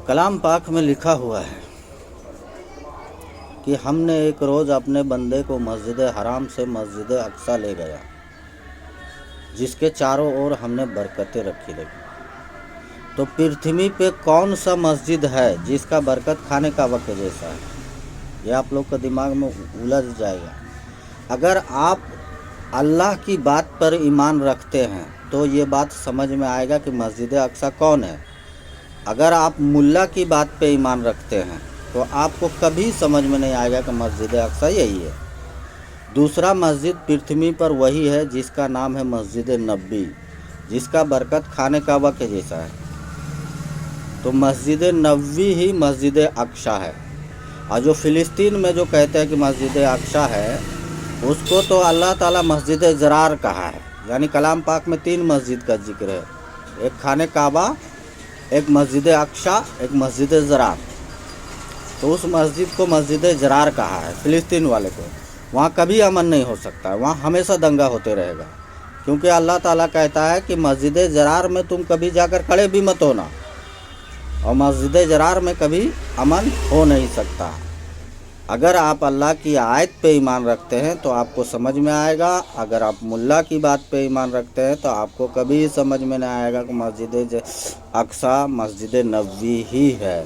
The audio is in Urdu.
کلام پاک میں لکھا ہوا ہے کہ ہم نے ایک روز اپنے بندے کو مسجد حرام سے مسجد اقصی لے گیا، جس کے چاروں اور ہم نے برکتیں رکھی رکھی۔ تو پرتھوی پہ کون سا مسجد ہے جس کا برکت کھانے کا وقت جیسا ہے؟ یہ آپ لوگ کا دماغ میں الجھ جائے گا۔ اگر آپ اللہ کی بات پر ایمان رکھتے ہیں تو یہ بات سمجھ میں آئے گا کہ مسجد اقصی کون ہے۔ اگر آپ ملا کی بات پہ ایمان رکھتے ہیں تو آپ کو کبھی سمجھ میں نہیں آئے گا کہ مسجد اقصی یہی ہے۔ دوسرا مسجد پرتھوی پر وہی ہے جس کا نام ہے مسجد نبوی، جس کا برکت کھانے کا وقت جیسا ہے۔ تو مسجد نبوی ہی مسجد اقصی ہے۔ اور جو فلسطین میں جو کہتے ہیں کہ مسجد اقصی ہے، اس کو تو اللہ تعالیٰ مسجد ضرار کہا ہے۔ یعنی کلام پاک میں 3 مسجد کا ذکر ہے، ایک خانہ کعبہ، ایک مسجد اقصی، ایک مسجد ضرار۔ تو اس مسجد کو مسجد ضرار کہا ہے فلسطین والے کو۔ وہاں کبھی امن نہیں ہو سکتا، وہاں ہمیشہ دنگا ہوتے رہے گا، کیونکہ اللہ تعالیٰ کہتا ہے کہ مسجد ضرار میں تم کبھی جا کر کھڑے بھی مت ہونا، اور مسجد ضرار میں کبھی امن ہو نہیں سکتا۔ اگر آپ اللہ کی آیت پہ ایمان رکھتے ہیں تو آپ کو سمجھ میں آئے گا، اگر آپ ملا کی بات پہ ایمان رکھتے ہیں تو آپ کو کبھی سمجھ میں نہیں آئے گا کہ مسجد اقصی مسجد نبوی ہی ہے۔